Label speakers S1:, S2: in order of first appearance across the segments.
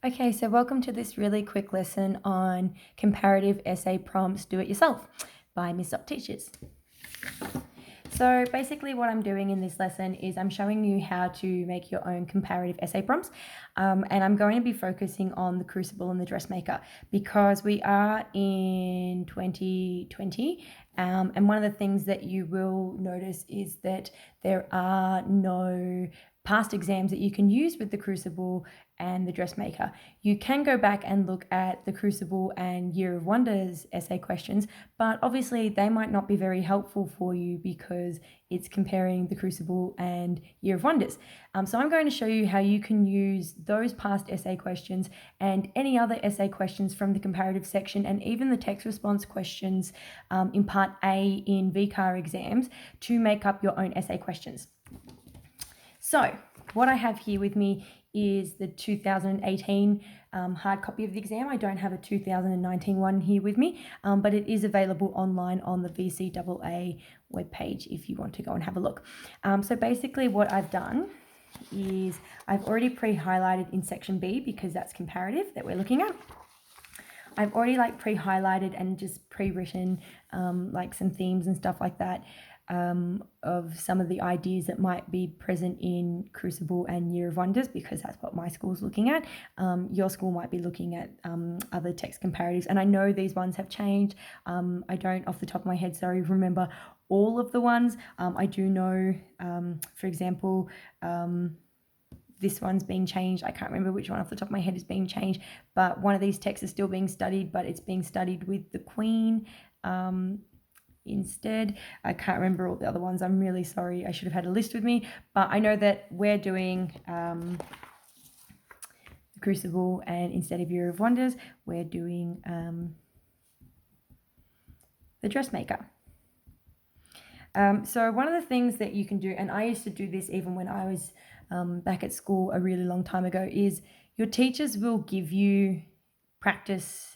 S1: Okay, so welcome to this really quick lesson on comparative essay prompts do it yourself by Miss Up Teachers. So basically what I'm doing in this lesson is I'm showing you how to make your own comparative essay prompts, and I'm going to be focusing on the Crucible and the Dressmaker because we are in 2020, and one of the things that you will notice is that there are no past exams that you can use with the Crucible and the Dressmaker. You can go back and look at the Crucible and Year of Wonders essay questions, but obviously they might not be very helpful for you because it's comparing the Crucible and Year of Wonders. So I'm going to show you how you can use those past essay questions and any other essay questions from the comparative section and even the text response questions in Part A in VCAA exams to make up your own essay questions. So what I have here with me is the 2018 hard copy of the exam. I don't have a 2019 one here with me, but it is available online on the VCAA webpage if you want to go and have a look. So basically what I've done is I've already pre-highlighted in section B because that's comparative that we're looking at. I've already pre-highlighted and just pre-written some themes and stuff like that of some of the ideas that might be present in Crucible and Year of Wonders because that's what my school's looking at. Your school might be looking at other text comparatives, and I know these ones have changed. I don't off the top of my head, remember all of the ones. I do know, for example, this one's being changed. I can't remember which one off the top of my head is being changed, but one of these texts is still being studied, but it's being studied with the Queen instead. I can't remember all the other ones. I'm really sorry. I should have had a list with me, but I know that we're doing the Crucible, and instead of Year of Wonders, we're doing the Dressmaker. So one of the things that you can do, and I used to do this even when I was back at school a really long time ago, is your teachers will give you practice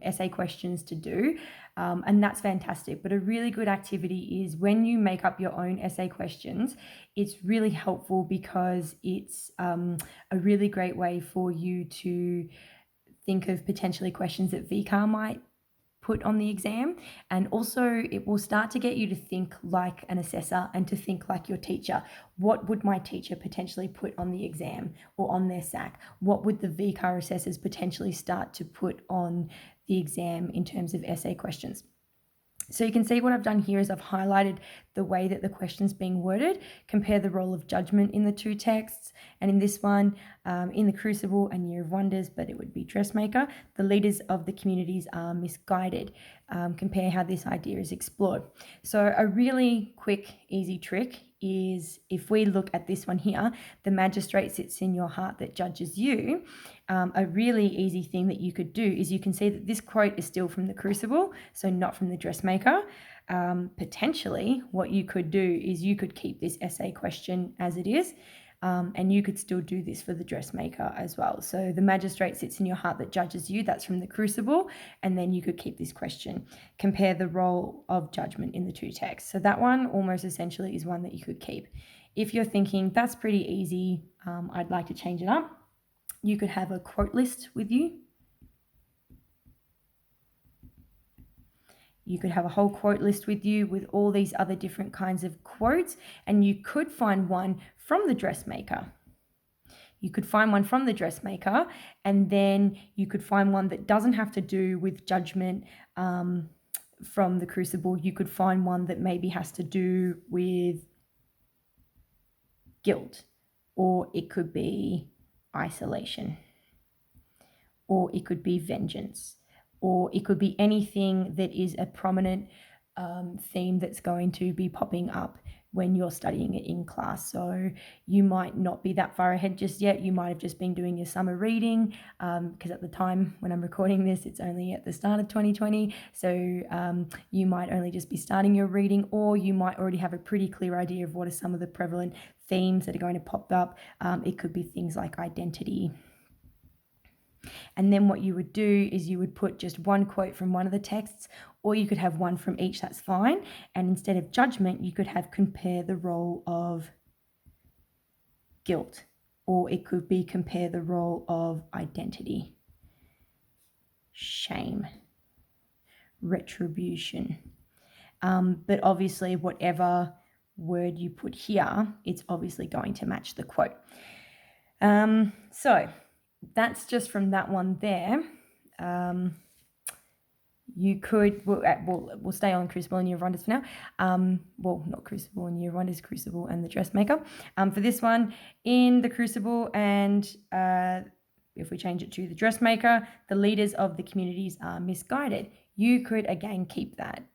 S1: essay questions to do, and that's fantastic. But a really good activity is when you make up your own essay questions, it's really helpful because it's a really great way for you to think of potentially questions that VCAA might put on the exam, and also it will start to get you to think like an assessor and to think like your teacher. What would my teacher potentially put on the exam or on their SAC? What would the VCAA assessors potentially start to put on the exam in terms of essay questions? So you can see what I've done here is I've highlighted the way that the question's being worded, compare the role of judgment in the two texts, and in this one, in the Crucible and Year of Wonders, but it would be Dressmaker, the leaders of the communities are misguided. Compare how this idea is explored. So a really quick, easy trick is if we look at this one here, the magistrate sits in your heart that judges you. A really easy thing that you could do is you can see that this quote is still from the Crucible, so not from the Dressmaker. Potentially, what you could do is you could keep this essay question as it is, and you could still do this for the Dressmaker as well. So the magistrate sits in your heart that judges you, that's from the Crucible, and then you could keep this question. Compare the role of judgment in the two texts. So that one almost essentially is one that you could keep. If you're thinking, that's pretty easy, I'd like to change it up, you could have a quote list with you. You could have a whole quote list with you with all these other different kinds of quotes, and you could find one from the Dressmaker. You could find one from the Dressmaker, and then you could find one that doesn't have to do with judgment from the Crucible. You could find one that maybe has to do with guilt, or it could be isolation, or it could be vengeance, or it could be anything that is a prominent theme that's going to be popping up when you're studying it in class. So you might not be that far ahead just yet. You might have just been doing your summer reading, because at the time when I'm recording this, it's only at the start of 2020. So you might only just be starting your reading, or you might already have a pretty clear idea of what are some of the prevalent themes that are going to pop up. It could be things like identity. And then what you would do is you would put just one quote from one of the texts, or you could have one from each, that's fine. And instead of judgment, you could have compare the role of guilt, or it could be compare the role of identity, shame, retribution. But obviously, whatever word you put here, it's obviously going to match the quote. So that's just from that one there. You could, we'll stay on Crucible and Year of Wonders for now. Well, not Crucible and Year of Wonders, Crucible and The Dressmaker. For this one, in the Crucible and if we change it to The Dressmaker, the leaders of the communities are misguided. You could again keep that.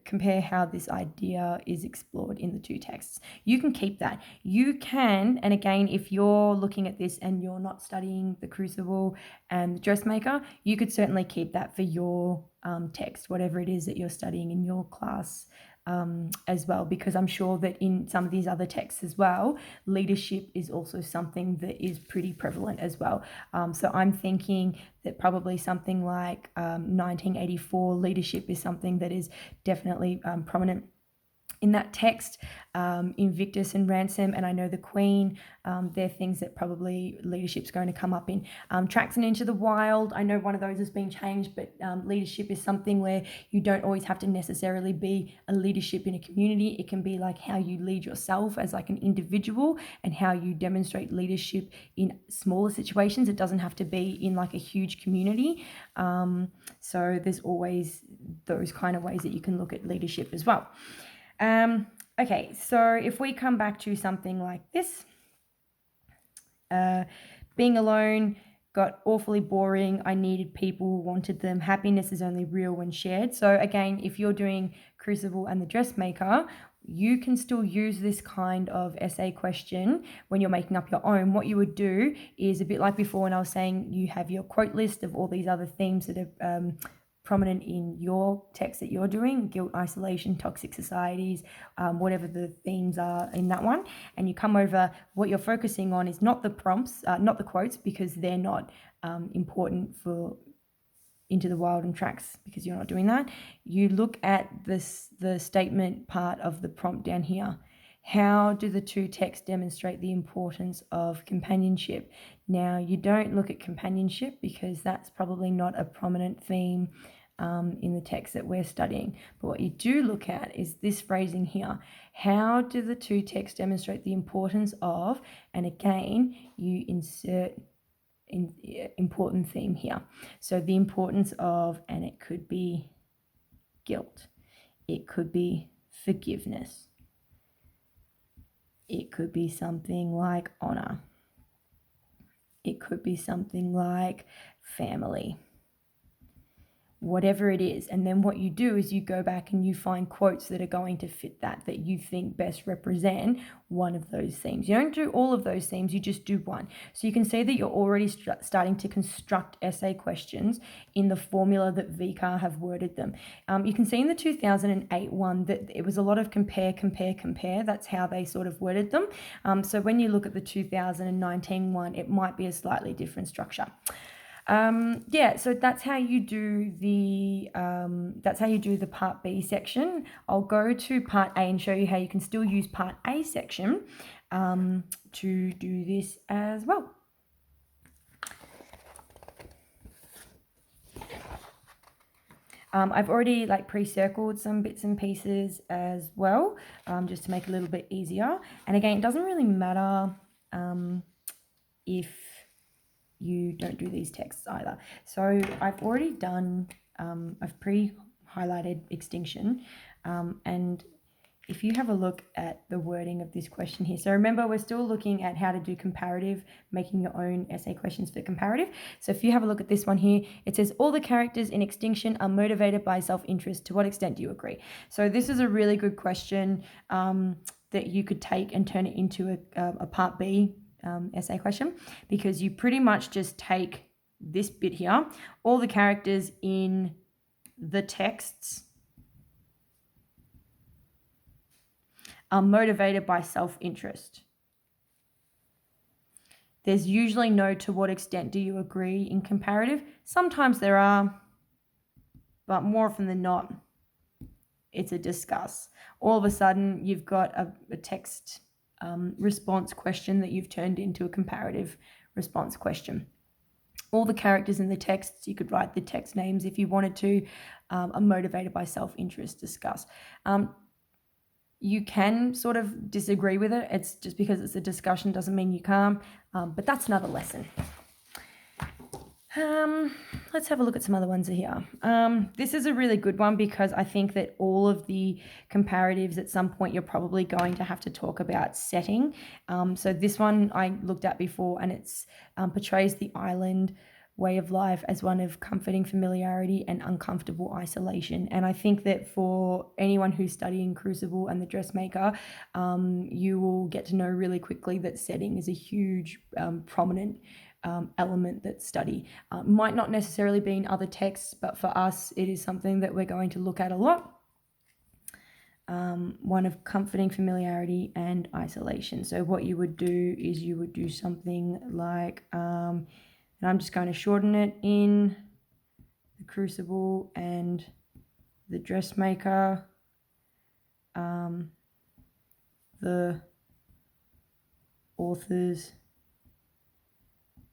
S1: Compare how this idea is explored in the two texts. You can keep that. You can, and again, if you're looking at this and you're not studying the Crucible and the Dressmaker, you could certainly keep that for your text, whatever it is that you're studying in your class as well, because I'm sure that in some of these other texts as well, leadership is also something that is pretty prevalent as well. So I'm thinking that probably something like 1984 leadership is something that is definitely prominent in that text. Invictus and Ransom, and I know the Queen, they're things that probably leadership's going to come up in. Tracks and Into the Wild, I know one of those has been changed, but leadership is something where you don't always have to necessarily be a leadership in a community. It can be like how you lead yourself as like an individual and how you demonstrate leadership in smaller situations. It doesn't have to be in like a huge community. So there's always those kind of ways that you can look at leadership as well. Okay, so if we come back to something like this, being alone got awfully boring. I needed people, wanted them. Happiness is only real when shared. So again, if you're doing Crucible and The Dressmaker, you can still use this kind of essay question when you're making up your own. What you would do is a bit like before when I was saying you have your quote list of all these other themes that are prominent in your text that you're doing, guilt, isolation, toxic societies, whatever the themes are in that one, and you come over, what you're focusing on is not the prompts, not the quotes, because they're not important for Into the Wild and Tracks, because you're not doing that. You look at the statement part of the prompt down here. How do the two texts demonstrate the importance of companionship? Now, you don't look at companionship because that's probably not a prominent theme in the text that we're studying. But what you do look at is this phrasing here. How do the two texts demonstrate the importance of, and again, you insert an important theme here. So the importance of, and it could be guilt. It could be forgiveness. It could be something like honor. It could be something like family. Whatever it is. And then what you do is you go back and you find quotes that are going to fit that you think best represent one of those themes. You don't do all of those themes, you just do one. So you can see that you're already starting to construct essay questions in the formula that VCAA have worded them. You can see in the 2008 one that it was a lot of compare. That's how they sort of worded them. So when you look at the 2019 one, it might be a slightly different structure. So that's how you do the part B section. I'll go to part A and show you how you can still use part A section to do this as well. I've already pre-circled some bits and pieces as well, just to make it a little bit easier. And again, it doesn't really matter if you don't do these texts either. So I've already done, I've pre-highlighted extinction, and if you have a look at the wording of this question here, so remember we're still looking at how to do comparative, making your own essay questions for comparative. So if you have a look at this one here, it says all the characters in extinction are motivated by self-interest. To what extent do you agree? So this is a really good question that you could take and turn it into a part B essay question, because you pretty much just take this bit here, all the characters in the texts are motivated by self-interest. There's usually no to what extent do you agree in comparative. Sometimes there are, but more often than not, it's a discuss. All of a sudden, you've got a text response question that you've turned into a comparative response question. All the characters in the texts, you could write the text names if you wanted to, are motivated by self-interest, discuss. You can sort of disagree with it. It's just because it's a discussion doesn't mean you can't, but that's another lesson. Let's have a look at some other ones here. This is a really good one because I think that all of the comparatives at some point you're probably going to have to talk about setting. So this one I looked at before, and it's portrays the island way of life as one of comforting familiarity and uncomfortable isolation. And I think that for anyone who's studying Crucible and The Dressmaker, you will get to know really quickly that setting is a huge prominent element that study. Might not necessarily be in other texts, but for us it is something that we're going to look at a lot. One of comforting familiarity and isolation. So what you would do is you would do something like, and I'm just going to shorten it, in the Crucible and the Dressmaker, the authors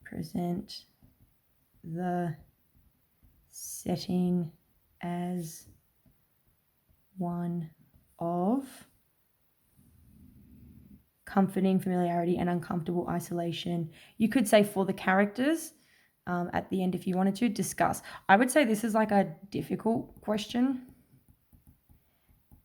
S1: present the setting as one of comforting familiarity and uncomfortable isolation. You could say for the characters at the end if you wanted to discuss. I would say this is like a difficult question,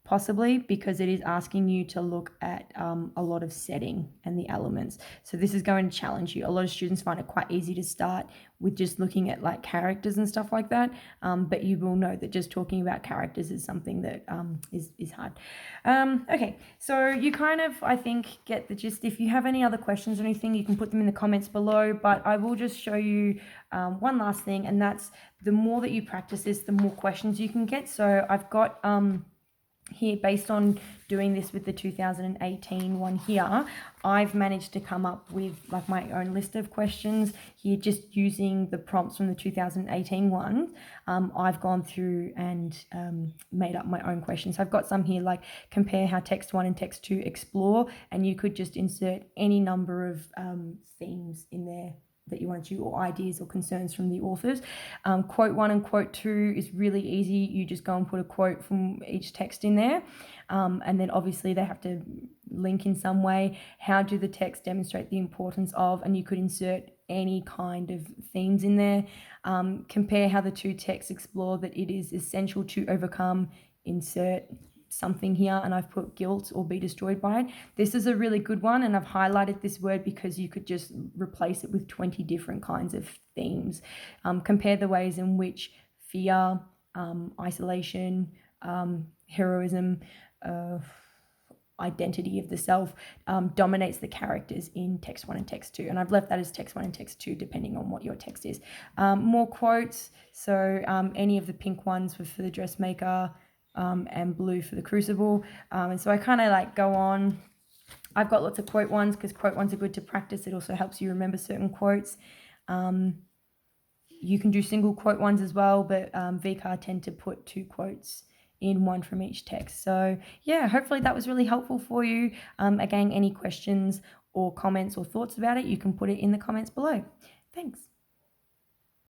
S1: possibly because it is asking you to look at a lot of setting and the elements. So this is going to challenge you. A lot of students find it quite easy to start with just looking at like characters and stuff like that. But you will know that just talking about characters is something that is hard. Okay, so you kind of, I think, get the gist. If you have any other questions or anything, you can put them in the comments below. But I will just show you one last thing, and that's the more that you practice this, the more questions you can get. So I've got here, based on doing this with the 2018 one here, I've managed to come up with like my own list of questions here, just using the prompts from the 2018 one. I've gone through and made up my own questions. So I've got some here like compare how text 1 and text 2 explore, and you could just insert any number of themes in there that you want to, or ideas or concerns from the authors. Quote 1 and quote 2 is really easy. You just go and put a quote from each text in there. And then obviously they have to link in some way. How do the texts demonstrate the importance of, and you could insert any kind of themes in there. Compare how the two texts explore that it is essential to overcome, insert something here, and I've put guilt or be destroyed by it. This is a really good one, and I've highlighted this word because you could just replace it with 20 different kinds of themes. Compare the ways in which fear, isolation, heroism, identity of the self dominates the characters in text 1 and text 2, and I've left that as text 1 and text 2 depending on what your text is. More quotes, so any of the pink ones were for the Dressmaker, and blue for the Crucible. And so I kind of like go on. I've got lots of quote ones because quote ones are good to practice. It also helps you remember certain quotes. You can do single quote ones as well, but VCAA tend to put 2 quotes in, one from each text. So yeah, hopefully that was really helpful for you. Again, any questions or comments or thoughts about it, you can put it in the comments below. Thanks.